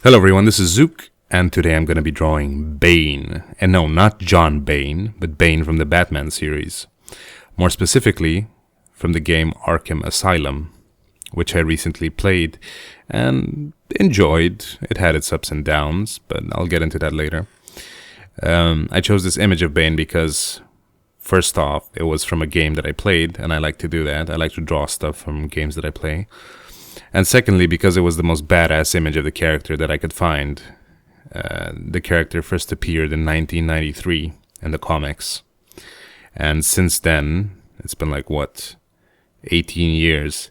Hello everyone, this is Zooc, and today I'm going to be drawing Bane. And no, not John Bane, but Bane from the Batman series. More specifically, from the game Arkham Asylum, which I recently played and enjoyed. It had its ups and downs, but I'll get into that later. I chose this image of Bane because, first off, it was from a game that I played, and I like to do that. I like to draw stuff from games that I play. And secondly, because it was the most badass image of the character that I could find. The character first appeared in 1993 in the comics. And since then, it's been 18 years.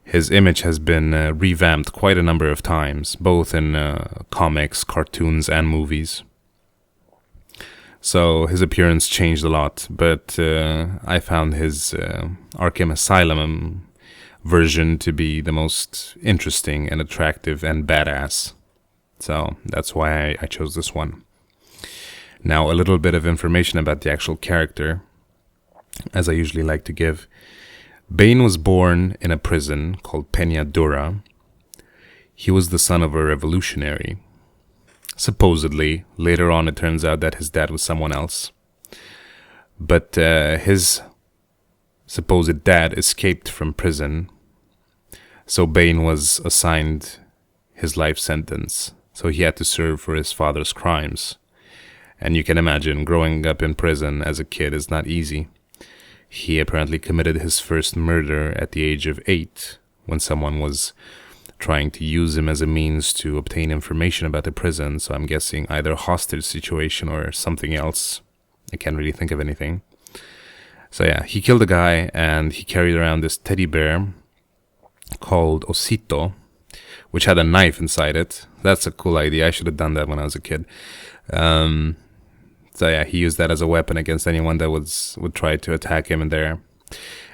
His image has been revamped quite a number of times, both in comics, cartoons, and movies. So his appearance changed a lot, but I found his Arkham Asylum version to be the most interesting and attractive and badass. So that's why I chose this one. Now, a little bit of information about the actual character, as I usually like to give. Bane was born in a prison called Peña Dura. He was the son of a revolutionary. Supposedly, later on it turns out that his dad was someone else. But his supposed dad escaped from prison, so Bane was assigned his life sentence. So he had to serve for his father's crimes. And you can imagine, growing up in prison as a kid is not easy. He apparently committed his first murder at the age of 8, when someone was trying to use him as a means to obtain information about the prison. So I'm guessing either a hostage situation or something else. I can't really think of anything. So yeah, he killed a guy and he carried around this teddy bear called Osito, which had a knife inside it. That's a cool idea. I should have done that when I was a kid. So yeah, he used that as a weapon against anyone that would try to attack him in there.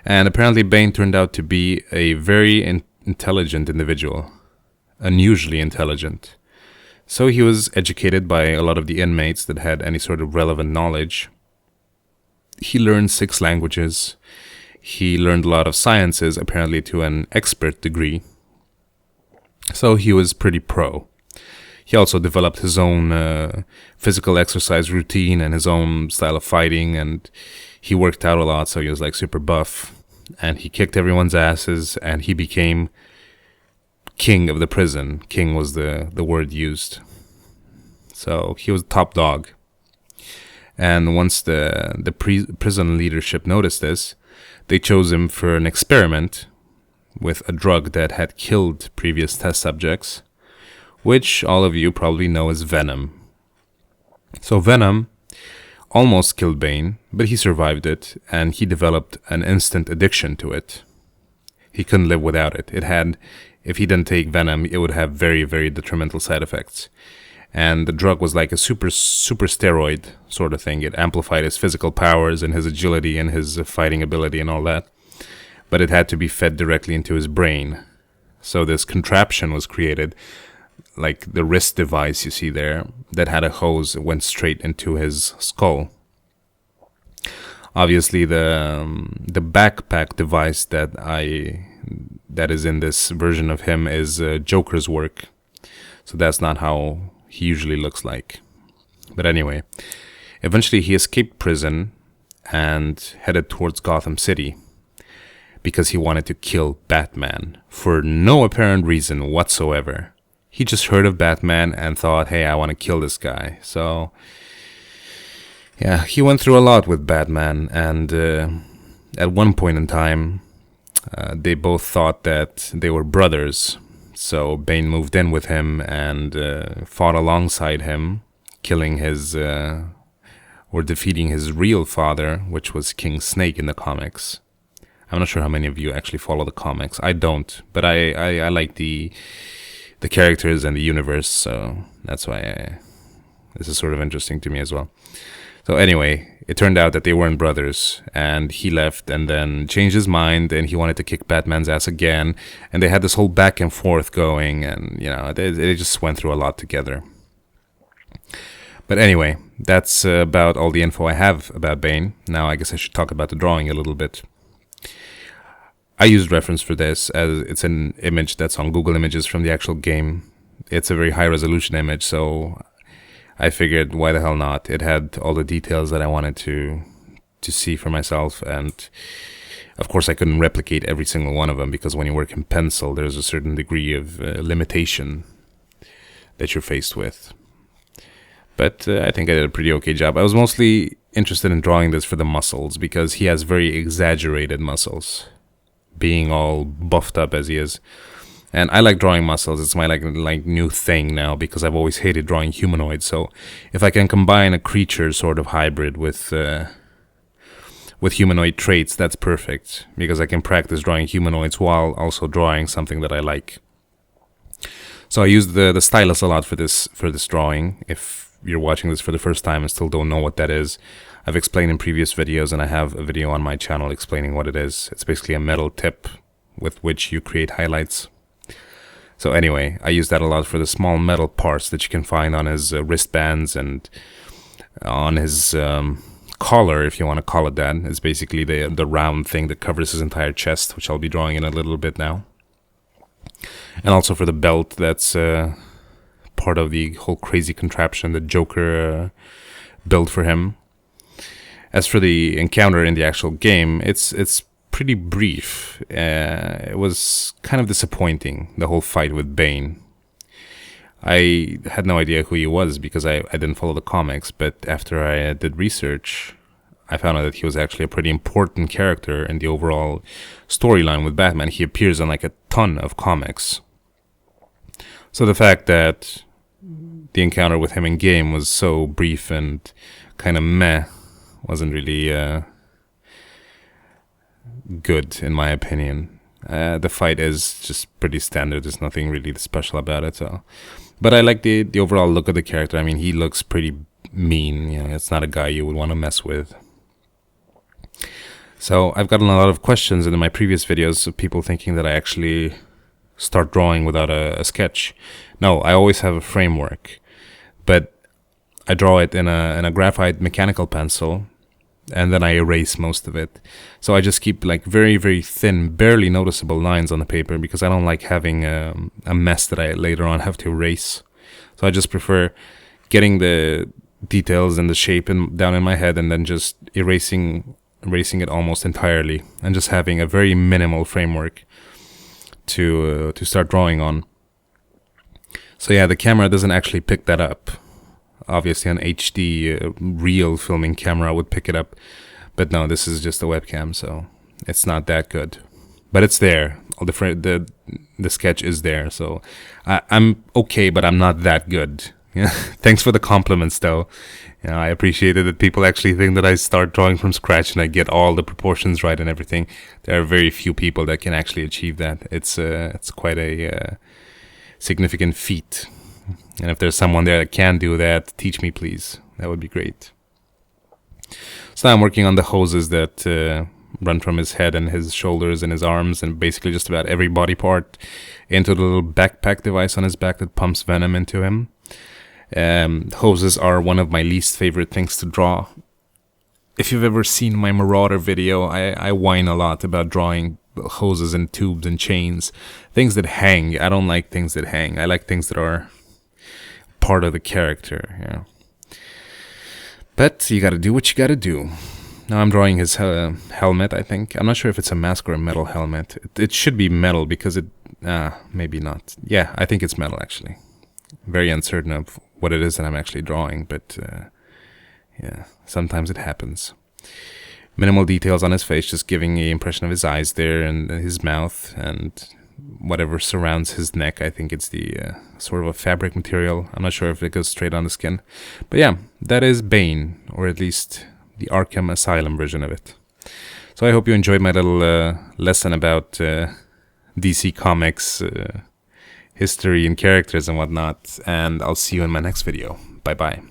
And apparently Bane turned out to be a very intelligent individual, unusually intelligent. So he was educated by a lot of the inmates that had any sort of relevant knowledge. He learned 6 languages. He learned a lot of sciences, apparently to an expert degree. So he was pretty pro. He also developed his own physical exercise routine and his own style of fighting, and he worked out a lot, so he was super buff. And he kicked everyone's asses, and he became king of the prison. King was the word used. So he was top dog. And once the prison leadership noticed this, they chose him for an experiment with a drug that had killed previous test subjects, which all of you probably know as venom. So venom almost killed Bane, but he survived it, and he developed an instant addiction to it. He couldn't live without it. If he didn't take venom, it would have very, very detrimental side effects. And the drug was like a super steroid sort of thing. It amplified his physical powers and his agility and his fighting ability and all that. But it had to be fed directly into his brain. So this contraption was created, like the wrist device you see there, that had a hose that went straight into his skull. Obviously, the backpack device that is in this version of him is Joker's work. So that's not how he usually looks like. But anyway, eventually he escaped prison and headed towards Gotham City because he wanted to kill Batman for no apparent reason whatsoever. He just heard of Batman and thought, hey, I want to kill this guy. So yeah, he went through a lot with Batman, and at one point in time, they both thought that they were brothers. So Bane moved in with him and fought alongside him, killing or defeating his real father, which was King Snake in the comics. I'm not sure how many of you actually follow the comics. I don't, but I like the characters and the universe, so that's why this is sort of interesting to me as well. So anyway, it turned out that they weren't brothers, and he left and then changed his mind, and he wanted to kick Batman's ass again, and they had this whole back and forth going, and they just went through a lot together. But anyway, that's about all the info I have about Bane. Now I guess I should talk about the drawing a little bit. I used reference for this as it's an image that's on Google Images from the actual game. it's a very high resolution image, so I figured why the hell not. It had all the details that I wanted to see for myself, and of course I couldn't replicate every single one of them, because when you work in pencil there's a certain degree of limitation that you're faced with. But I think I did a pretty okay job. I was mostly interested in drawing this for the muscles, because he has very exaggerated muscles, being all buffed up as he is. And I like drawing muscles. It's my like new thing now, because I've always hated drawing humanoids. So if I can combine a creature sort of hybrid with humanoid traits, that's perfect, because I can practice drawing humanoids while also drawing something that I like. So I used the stylus a lot for this drawing. If you're watching this for the first time and still don't know what that is, I've explained in previous videos, and I have a video on my channel explaining what it is. It's basically a metal tip with which you create highlights. So anyway, I use that a lot for the small metal parts that you can find on his wristbands and on his collar, if you want to call it that. It's basically the round thing that covers his entire chest, which I'll be drawing in a little bit now. And also for the belt, that's part of the whole crazy contraption that Joker built for him. As for the encounter in the actual game, it's pretty brief. It was kind of disappointing, the whole fight with Bane. I had no idea who he was, because I didn't follow the comics, but after I did research, I found out that he was actually a pretty important character in the overall storyline with Batman. He appears in like a ton of comics. So the fact that the encounter with him in game was so brief and kind of meh wasn't really good, in my opinion. The fight is just pretty standard. There's nothing really special about it. So, but I like the overall look of the character. I mean, he looks pretty mean. You know, it's not a guy you would want to mess with. So I've gotten a lot of questions in my previous videos of people thinking that I actually start drawing without a sketch. No, I always have a framework, but I draw it in a graphite mechanical pencil, and then I erase most of it. So I just keep like very, very thin, barely noticeable lines on the paper, because I don't like having a mess that I later on have to erase. So I just prefer getting the details and the shape down in my head, and then just erasing it almost entirely, and just having a very minimal framework to start drawing on. So yeah, the camera doesn't actually pick that up. Obviously an HD real filming camera would pick it up, but no, this is just a webcam, so it's not that good. But it's there. The sketch is there, so I'm okay, but I'm not that good. Yeah. Thanks for the compliments, though. You know, I appreciate it that people actually think that I start drawing from scratch and I get all the proportions right and everything. There are very few people that can actually achieve that. It's quite a significant feat. And if there's someone there that can do that, teach me, please. That would be great. So now I'm working on the hoses that run from his head and his shoulders and his arms and basically just about every body part into the little backpack device on his back that pumps venom into him. Hoses are one of my least favorite things to draw. If you've ever seen my Marauder video, I whine a lot about drawing hoses and tubes and chains. Things that hang. I don't like things that hang. I like things that are part of the character, you know. But you gotta do what you gotta do. Now I'm drawing his helmet, I think. I'm not sure if it's a mask or a metal helmet. It should be metal because it... maybe not. Yeah, I think it's metal, actually. Very uncertain of what it is that I'm actually drawing, but yeah, sometimes it happens. Minimal details on his face, just giving the impression of his eyes there and his mouth and whatever surrounds his neck. I think it's the sort of a fabric material. I'm not sure if it goes straight on the skin. But yeah, that is Bane, or at least the Arkham Asylum version of it. So I hope you enjoyed my little lesson about DC Comics history and characters and whatnot, and I'll see you in my next video. Bye bye.